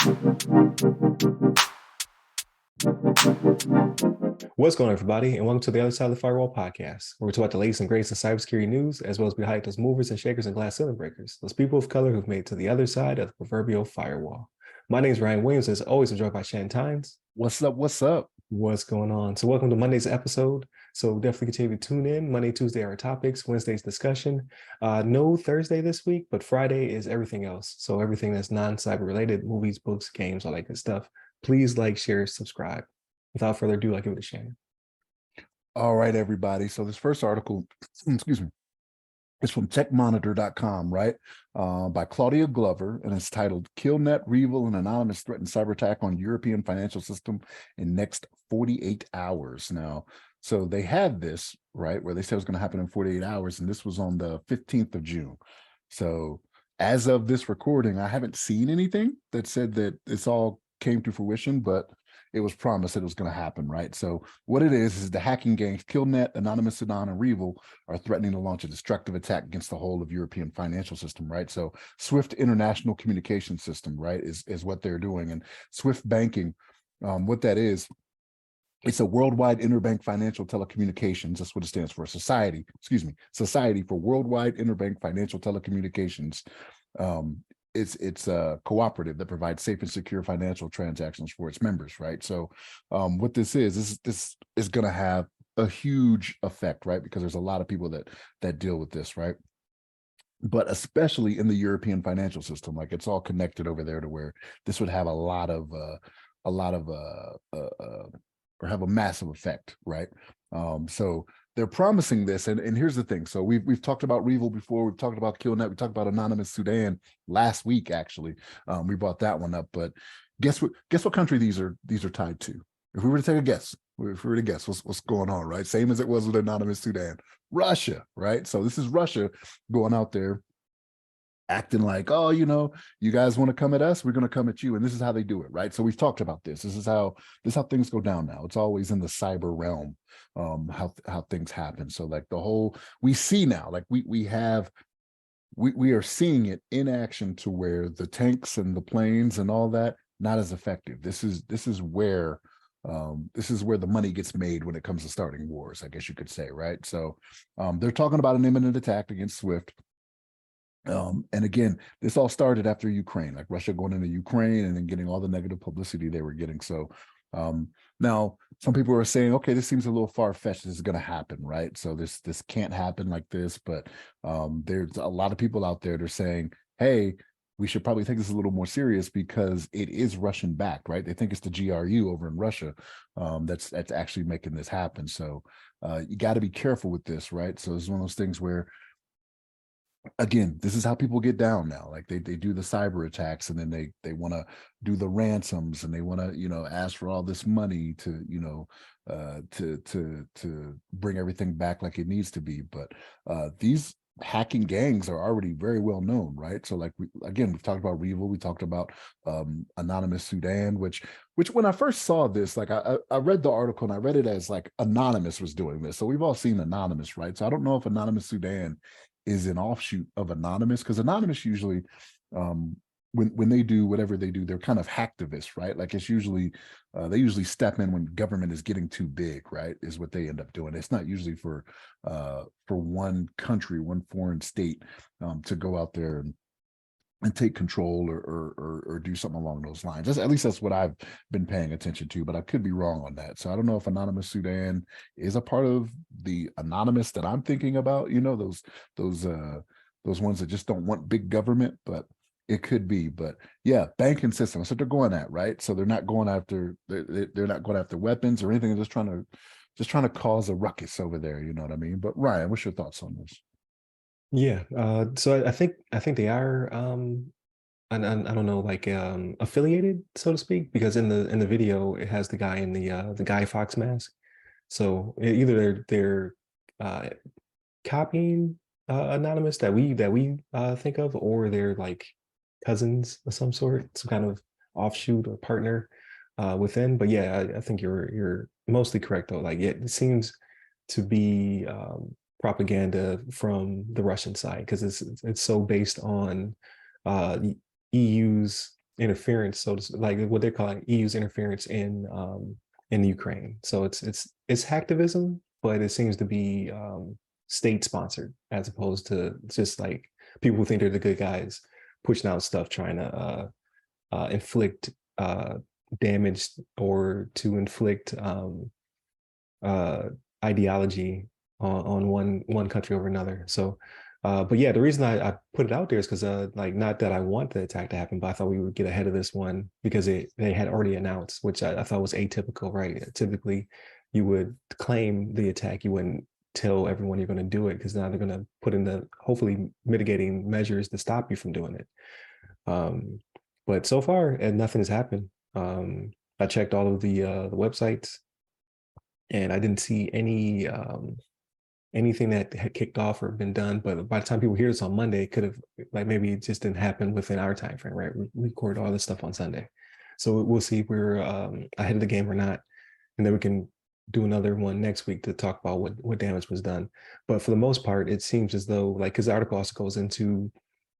What's going on, everybody, and welcome to the Other Side of the Firewall podcast, where we talk about the latest and greatest in cybersecurity news, as well as we highlight those movers and shakers and glass ceiling breakers, those people of color who've made it to the other side of the proverbial firewall. My name is Ryan Williams, as always, I'm joined by Shannon Tynes. What's up? What's up? What's going on? So welcome to Monday's episode. So definitely continue to tune in. Monday, Tuesday are our topics, Wednesday's discussion. No Thursday this week, but Friday is everything else. So everything that's non-cyber related, movies, books, games, all that good stuff. Please like, share, subscribe. Without further ado, I'll give it to Shannon. All right, everybody. So this first article, excuse me, is from techmonitor.com, right? By Claudia Glover, and it's titled Killnet, REvil and Anonymous Threaten Cyberattack on European Financial System in Next 48 Hours. Now, so they had this, right, where they said it was going to happen in 48 hours, and this was on the 15th of June. So as of this recording, I haven't seen anything that said that this all came to fruition, but it was promised that it was going to happen, right? So what it is the hacking gangs Killnet, Anonymous, Sudan, and REvil are threatening to launch a destructive attack against the whole of European financial system, right? So SWIFT international communication system, right, is what they're doing. And SWIFT banking, what that is, it's a worldwide interbank financial telecommunications. That's what it stands for. Society for Worldwide Interbank Financial Telecommunications. It's a cooperative that provides safe and secure financial transactions for its members, right? So what this is going to have a huge effect, right? Because there's a lot of people that deal with this, right? But especially in the European financial system, like it's all connected over there to where this would have or have a massive effect, right? So they're promising this, and here's the thing. So we've talked about REvil before. We've talked about Killnet. We talked about Anonymous Sudan last week. Actually, we brought that one up. But guess what country these are tied to? If we were to take a guess, what's going on, right? Same as it was with Anonymous Sudan, Russia, right? So this is Russia going out there, acting like, oh, you guys want to come at us, we're going to come at you, and this is how they do it, right? So we've talked about this. This is how things go down now. It's always in the cyber realm, how things happen. So like we see now, like we are seeing it in action to where the tanks and the planes and all that not as effective. This is where the money gets made when it comes to starting wars, I guess you could say, right? So they're talking about an imminent attack against SWIFT. And again, this all started after Ukraine, like Russia going into Ukraine and then getting all the negative publicity they were getting. So now some people are saying, okay, this seems a little far-fetched. This is going to happen, right? So this can't happen like this. But there's a lot of people out there that are saying, hey, we should probably take this a little more serious because it is Russian backed, right? They think it's the GRU over in Russia that's actually making this happen. So you got to be careful with this, right? So it's one of those things where, again, this is how people get down now. Like they do the cyber attacks, and then they want to do the ransoms, and they want to ask for all this money to to bring everything back like it needs to be. But these hacking gangs are already very well known, right? So like we've talked about REvil, we talked about Anonymous Sudan, which when I first saw this, like I read the article and I read it as like Anonymous was doing this. So we've all seen Anonymous, right? So I don't know if Anonymous Sudan is an offshoot of Anonymous, because Anonymous usually when they do whatever they do, they're kind of hacktivists, right? Like it's usually they usually step in when government is getting too big, right? Is what they end up doing. It's not usually for one country, one foreign state to go out there and take control or do something along those lines. At least that's what I've been paying attention to, but I could be wrong on that. So I don't know if Anonymous Sudan is a part of the Anonymous that I'm thinking about, those ones that just don't want big government, but it could be. But yeah, banking system, that's what they're going at, right? So they're not going after weapons or anything. They're just trying to cause a ruckus over there, you know what I mean? But Ryan, what's your thoughts on this? Yeah, so I think they are I don't know, like affiliated, so to speak, because in the video it has the guy in the Guy Fawkes mask. So either they're copying Anonymous that we think of, or they're like cousins of some sort, some kind of offshoot or partner within. But yeah, I think you're mostly correct though. Like it seems to be propaganda from the Russian side, because it's so based on EU's interference, so like what they're calling EU's interference in Ukraine. So it's hacktivism, but it seems to be state sponsored as opposed to just like people who think they're the good guys pushing out stuff trying to inflict damage or to inflict ideology on one country over another. So, but yeah, the reason I put it out there is because like not that I want the attack to happen, but I thought we would get ahead of this one because they had already announced, which I thought was atypical, right? Typically, you would claim the attack, you wouldn't tell everyone you're going to do it because now they're going to put in the hopefully mitigating measures to stop you from doing it. But so far, and nothing has happened. I checked all of the websites, and I didn't see anything that had kicked off or been done. But by the time people hear this on Monday, it could have like maybe it just didn't happen within our time frame, right? We record all this stuff on Sunday, so we'll see if we're ahead of the game or not, and then we can do another one next week to talk about what damage was done. But for the most part, it seems as though like because the article also goes into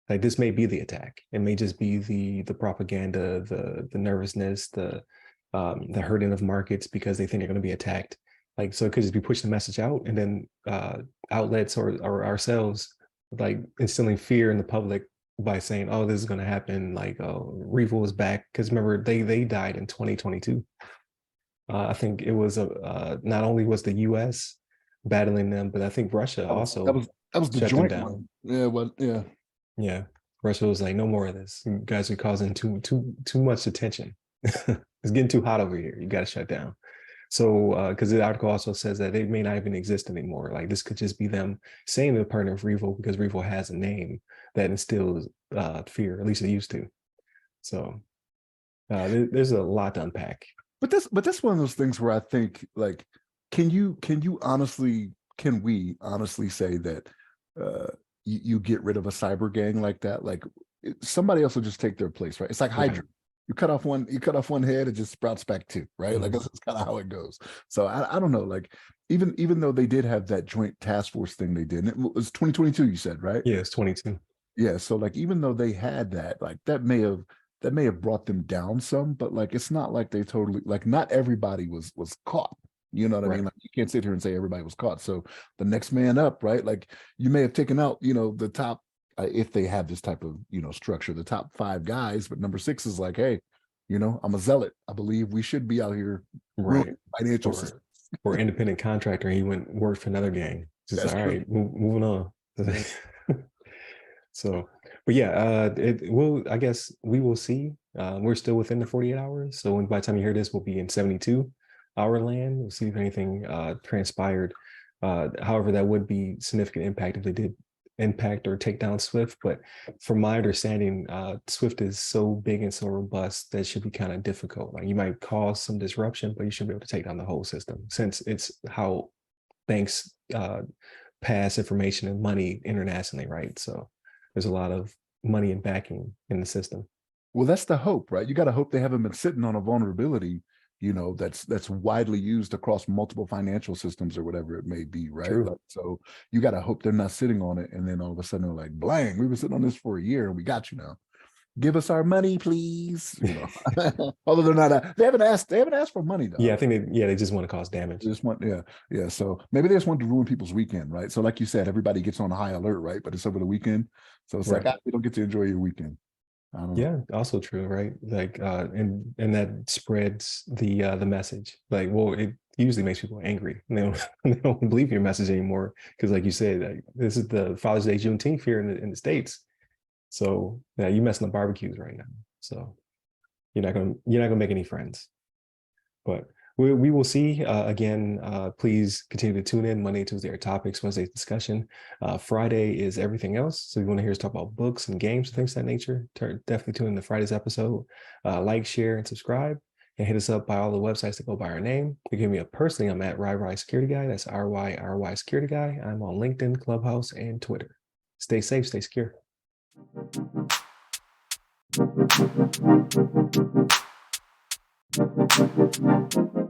like this may be the attack. It may just be the propaganda, the nervousness, the hurting of markets because they think they're going to be attacked. Like so, it could just be pushing the message out, and then outlets or ourselves like instilling fear in the public by saying, "Oh, this is going to happen." Like, "Oh, REvil is back," because remember they died in 2022. I think it was not only was the U.S. battling them, but I think Russia also that was the shut them joint down. one. Yeah, well, yeah. Yeah, Russia was like, no more of this. You guys are causing too much attention. It's getting too hot over here. You got to shut down. So, because the article also says that they may not even exist anymore. Like this could just be them saying they're partner of REvil because REvil has a name that instills fear. At least it used to. So, there's a lot to unpack. But that's one of those things where I think like, can we honestly say that you get rid of a cyber gang like that? Like somebody else will just take their place, right? It's like Hydra. Right. You cut off one head, it just sprouts back two, right? Like that's kind of how it goes. So I don't know. Like even though they did have that joint task force thing they did, and it was 2022, you said, right? Yeah, it's 22. Yeah. So like even though they had that, like that may have brought them down some, but like it's not like they totally like not everybody was caught. You know what I mean? Like you can't sit here and say everybody was caught. So the next man up, right? Like you may have taken out, the top if they have this type of structure, the top 5 guys, but number 6 is like, hey, I'm a zealot. I believe we should be out here Right. financial system. Or independent contractor, and he went work for another gang. Just all right, moving on. So, but yeah, I guess we will see. We're still within the 48 hours. So by the time you hear this, we'll be in 72-hour land. We'll see if anything transpired. However, that would be significant impact if they did impact or take down Swift. But from my understanding, Swift is so big and so robust that it should be kind of difficult. Like you might cause some disruption, but you should be able to take down the whole system since it's how banks pass information and money internationally, right? So there's a lot of money and backing in the system. Well, that's the hope, right? You got to hope they haven't been sitting on a vulnerability, that's widely used across multiple financial systems or whatever it may be, right? Like, so you got to hope they're not sitting on it, and then all of a sudden they're like, "Blang, we've been sitting on this for a year, and we got you now. Give us our money, please." Although they haven't asked for money though. Yeah, I think they just want to cause damage. They just want, yeah. So maybe they just want to ruin people's weekend, right? So like you said, everybody gets on high alert, right? But it's over the weekend, so it's like we don't get to enjoy your weekend. I don't know. Yeah, also true, right? Like, and that spreads the message. Like, well, it usually makes people angry. They don't believe your message anymore because, like you said, like, this is the Father's Day, Juneteenth here in the States. So yeah, you messing up barbecues right now. So you're not gonna make any friends. But we will see. Again, please continue to tune in. Monday, Tuesday are topics, Wednesday discussion. Friday is everything else. So if you want to hear us talk about books and games and things of that nature, definitely tune in to Friday's episode. Like, share, and subscribe. And hit us up by all the websites that go by our name. You can hit me up personally. I'm at RY Security Guy. That's RY Security Guy. I'm on LinkedIn, Clubhouse, and Twitter. Stay safe, stay secure. Thank you.